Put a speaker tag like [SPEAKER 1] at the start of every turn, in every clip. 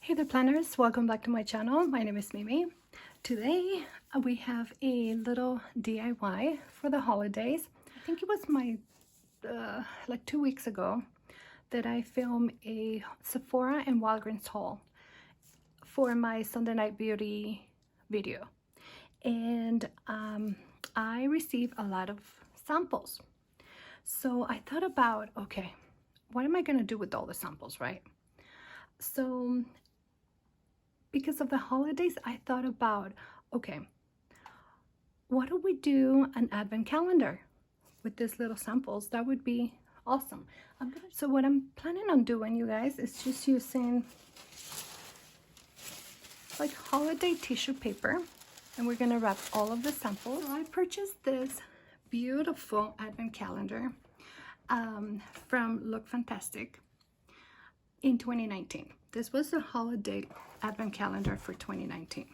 [SPEAKER 1] Hey there planners, welcome back to my channel. My name is Mimi. Today we have a little DIY for the holidays. I think it was my like 2 weeks ago that I filmed a Sephora and Walgreens haul for my Sunday Night Beauty video, and I received a lot of samples. So I thought about, okay, what am I gonna do with all the samples, right? So because of the holidays, I thought about, okay, what do we do an advent calendar with these little samples? That would be awesome. So what I'm planning on doing, you guys, is just using like holiday tissue paper, and we're gonna wrap all of the samples. So I purchased this beautiful advent calendar from Look Fantastic in 2019. This was the holiday advent calendar for 2019,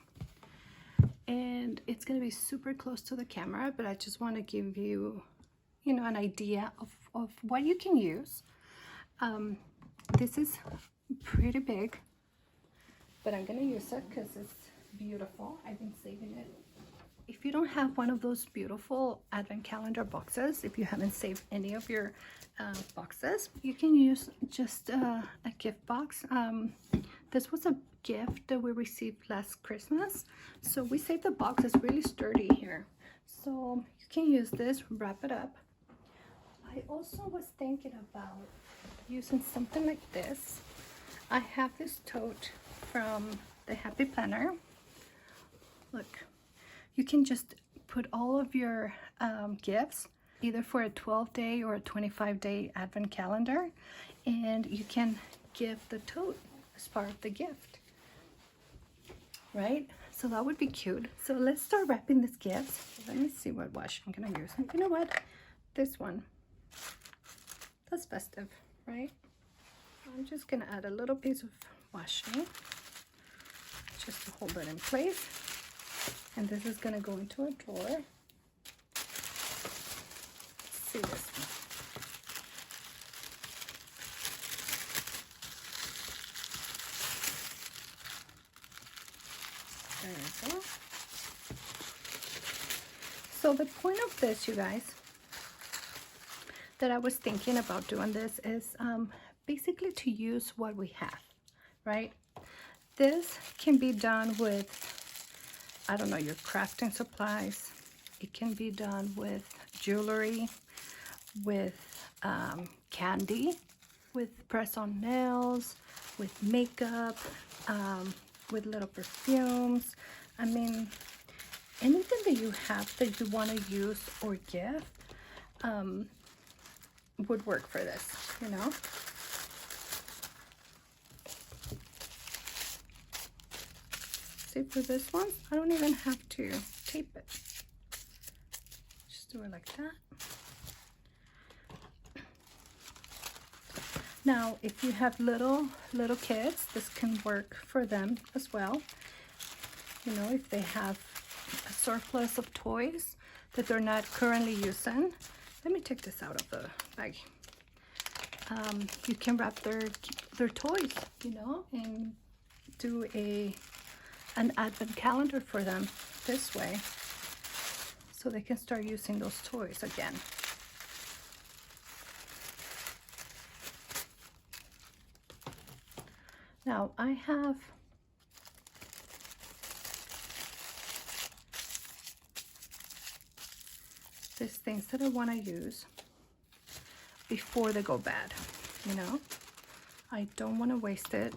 [SPEAKER 1] and it's going to be super close to the camera, but I just want to give you an idea of what you can use. This is pretty big, but I'm going to use it because it's beautiful. I've been saving it. If you don't have one of those beautiful advent calendar boxes, if you haven't saved any of your boxes, you can use just a gift box. This was a gift that we received last Christmas, so we saved the box. It's really sturdy here, so you can use this, wrap it up. I also was thinking about using something like this. I have this tote from the Happy Planner. Look, you can just put all of your gifts either for a 12-day or a 25-day advent calendar, and you can give the tote as part of the gift, right? So that would be cute. So let's start wrapping this gift. Let me see what washi I'm gonna use. You know what? This one. That's festive, right? I'm just gonna add a little piece of washi just to hold it in place. And this is gonna go into a drawer. Let's see this one. There we go. So the point of this, you guys, that I was thinking about doing this is basically to use what we have, right? This can be done with, I don't know, your crafting supplies. It can be done with jewelry, with candy, with press-on nails, with makeup, with little perfumes. I mean, anything that you have that you want to use or give would work for this, you know? See, for this one, I don't even have to tape it. Just do it like that. Now, if you have little kids, this can work for them as well. You know, if they have a surplus of toys that they're not currently using. Let me take this out of the bag. You can wrap their toys, you know, and do an advent calendar for them this way, so they can start using those toys again. Now I have these things that I want to use before they go bad, you know. I don't want to waste it,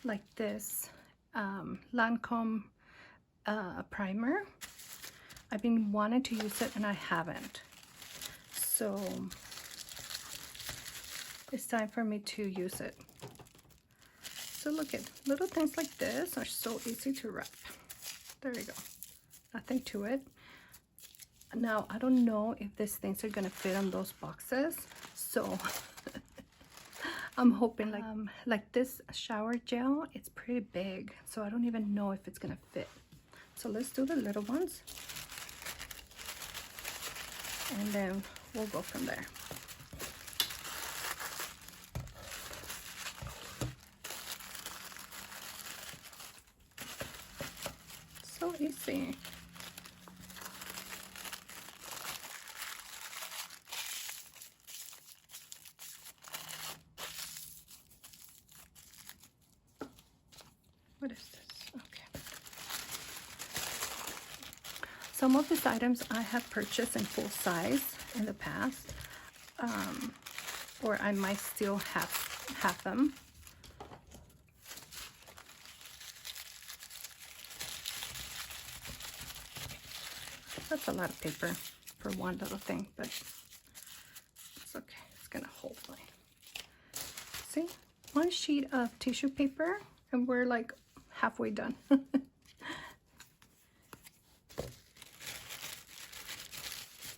[SPEAKER 1] like this Lancome primer. I've been wanting to use it and I haven't, so it's time for me to use it. So look at little things like this are so easy to wrap. There we go. Nothing to it. Now I don't know if these things are gonna fit on those boxes, so I'm hoping like this shower gel, it's pretty big, so I don't even know if it's gonna fit. So let's do the little ones, and then we'll go from there. Let me see. What is this? Okay. Some of these items I have purchased in full size in the past, or I might still have them. That's a lot of paper for one little thing, but it's okay. It's gonna hold fine. See, one sheet of tissue paper, and we're like halfway done.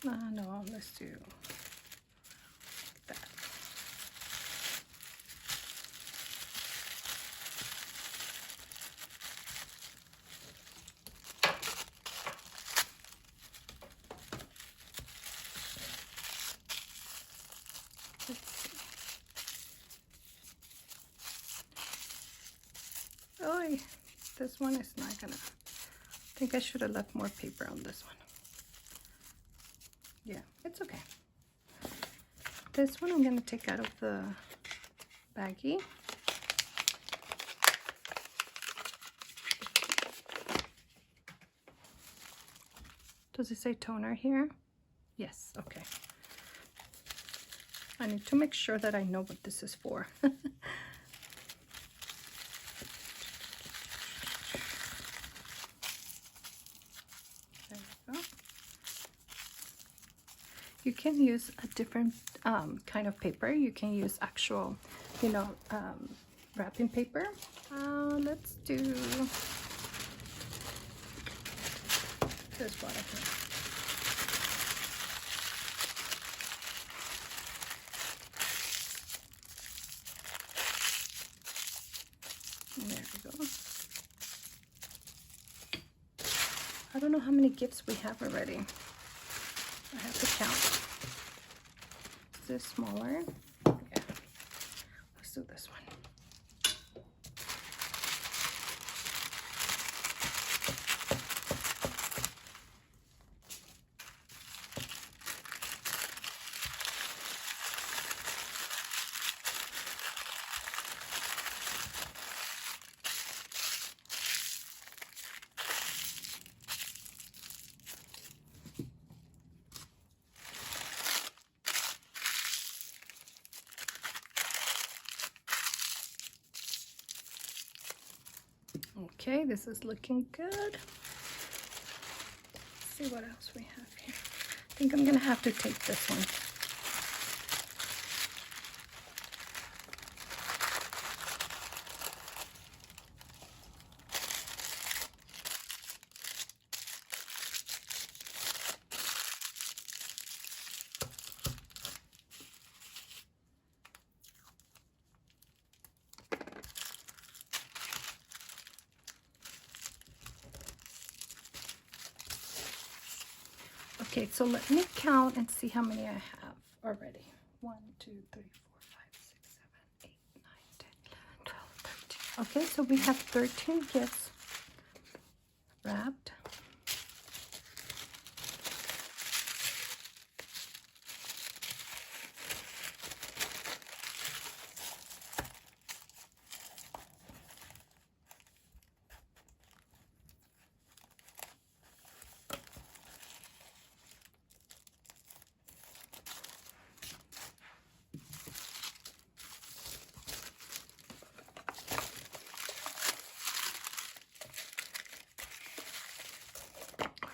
[SPEAKER 1] No, let's do that. Oh, this one is not gonna. I think I should have left more paper on this one. Yeah, it's okay. This one I'm gonna take out of the baggie. Does it say toner here? Yes, okay. I need to make sure that I know what this is for. You can use a different kind of paper. You can use actual, wrapping paper. Let's do this one here. There we go. I don't know how many gifts we have already. I have to count. Is this smaller? Yeah. Let's do this one. Okay, this is looking good. Let's see what else we have here. I think I'm gonna have to take this one. Okay, so let me count and see how many I have already. 1, 2, 3, 4, 5, 6, 7, 8, 9, 10, 11, 12, 13. Okay, so we have 13 gifts wrapped.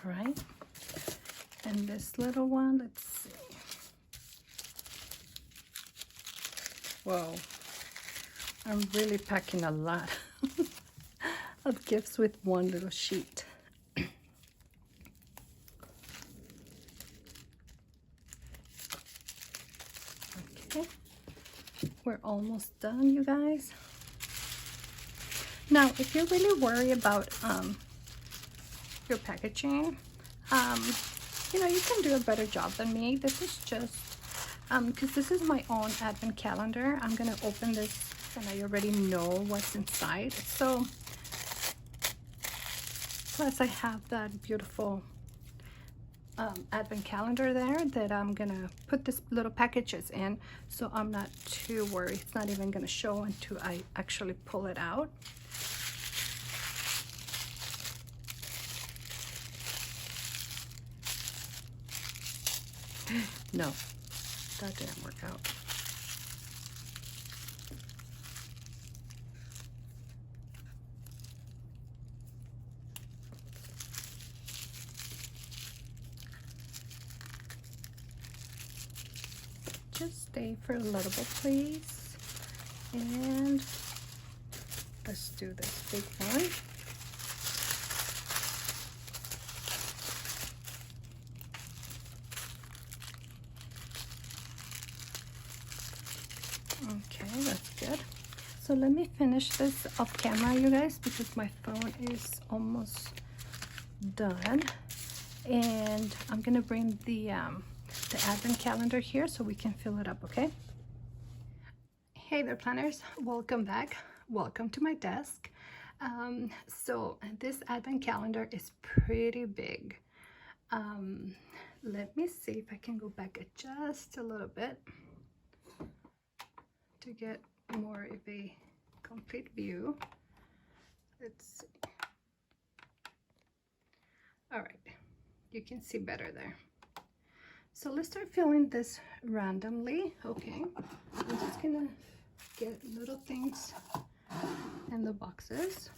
[SPEAKER 1] All right, and this little one, let's see. Whoa, I'm really packing a lot of gifts with one little sheet. Okay, we're almost done, you guys. Now, if you're really worried about your packaging, you can do a better job than me. This is just because this is my own advent calendar. I'm gonna open this and I already know what's inside, so Plus I have that beautiful advent calendar there that I'm gonna put this little packages in, so I'm not too worried. It's not even gonna show until I actually pull it out. No, that didn't work out. Just stay for a little bit, please. And let's do this big one. Okay, that's good. So let me finish this off camera, you guys, because my phone is almost done. And I'm gonna bring the advent calendar here so we can fill it up, okay? Hey there, planners. Welcome back. Welcome to my desk. So this advent calendar is pretty big. Let me see if I can go back just a little bit to get more of a complete view. Let's see. All right, you can see better there. So let's start filling this randomly. Okay, I'm just gonna get little things in the boxes,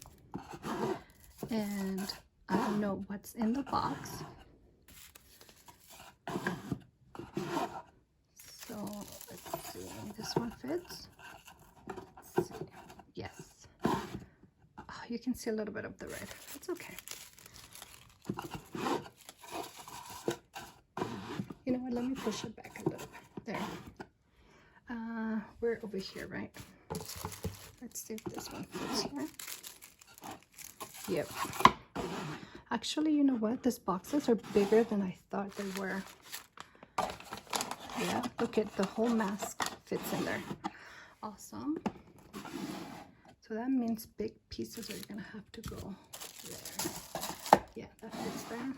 [SPEAKER 1] and I don't know what's in the box. So let's see, this one fits. Let's see. Yes. Oh, you can see a little bit of the red. It's okay. You know what, let me push it back a little bit. There. We're over here, right? Let's see if this one fits here. Yep. Actually, you know what? These boxes are bigger than I thought they were. Yeah, look at the whole mask fits in there. Awesome. So that means big pieces are gonna have to go there. Yeah, that fits there.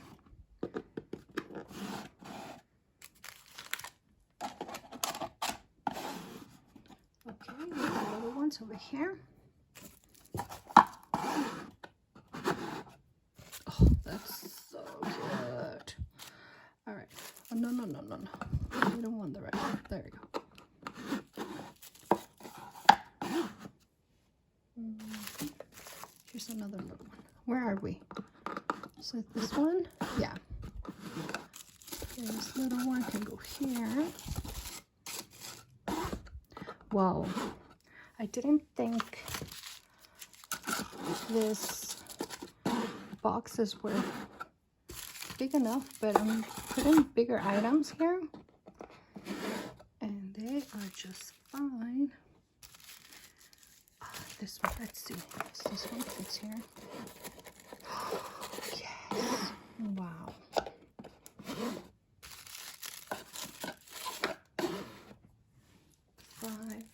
[SPEAKER 1] Okay, we have the little ones over here. Oh, that's so good. All right. Oh, no. We don't want the right one. There you go. Here's another little one. Where are we? So this one? Yeah. This little one can go here. Wow. I didn't think this boxes were big enough, but I'm putting bigger items here and they are just fine. This one, let's see. This one fits here. Yes. Wow. Five.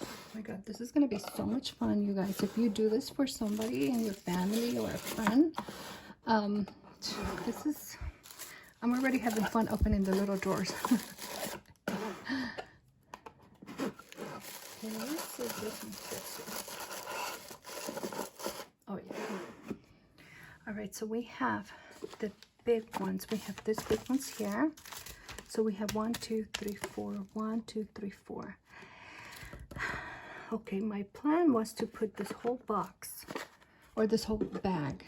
[SPEAKER 1] Oh my God, this is gonna be so much fun, you guys. If you do this for somebody in your family or a friend, this is, I'm already having fun opening the little drawers. Okay, let's see if this one fits here. Oh yeah. All right, so we have the big ones. We have these big ones here. So we have 1, 2, 3, 4. 1, 2, 3, 4. Okay, my plan was to put this whole box or this whole bag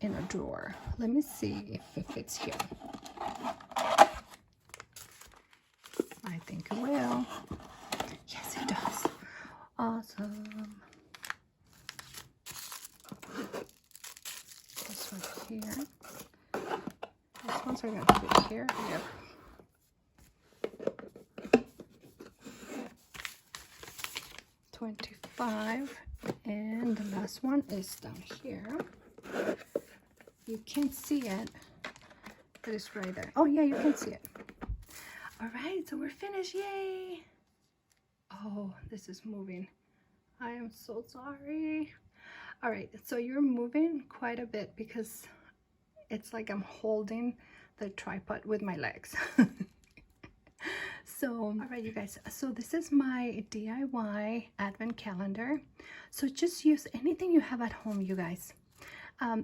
[SPEAKER 1] in a drawer. Let me see if it fits here. I think it will. Yes, it does. Awesome. This one here. These ones are going to fit here. Yep. $25, and the last one is down here. You can't see it, but it's right there. Oh yeah, you can see it. All right, so we're finished. Yay! Oh, this is moving. I am so sorry. All right, so you're moving quite a bit because it's like I'm holding the tripod with my legs. So, all right, you guys, so this is my DIY advent calendar. So just use anything you have at home, you guys.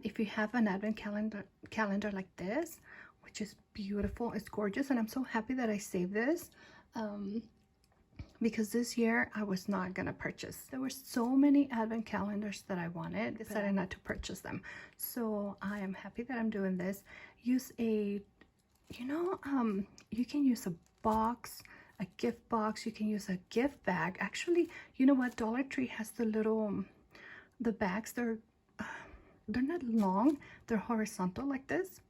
[SPEAKER 1] If you have an advent calendar like this, which is beautiful, it's gorgeous, and I'm so happy that I saved this. Because this year I was not gonna purchase. There were so many advent calendars that I wanted, decided not to purchase them. So I am happy that I'm doing this. Use a, you can use a box, a gift box, you can use a gift bag. Actually, you know what, Dollar Tree has the little, the bags, they're not long, they're horizontal like this.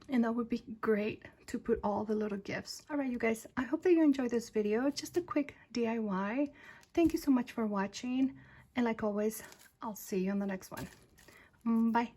[SPEAKER 1] And that would be great to put all the little gifts. All right, you guys, I hope that you enjoyed this video. Just a quick DIY. Thank you so much for watching. And like always, I'll see you on the next one. Bye.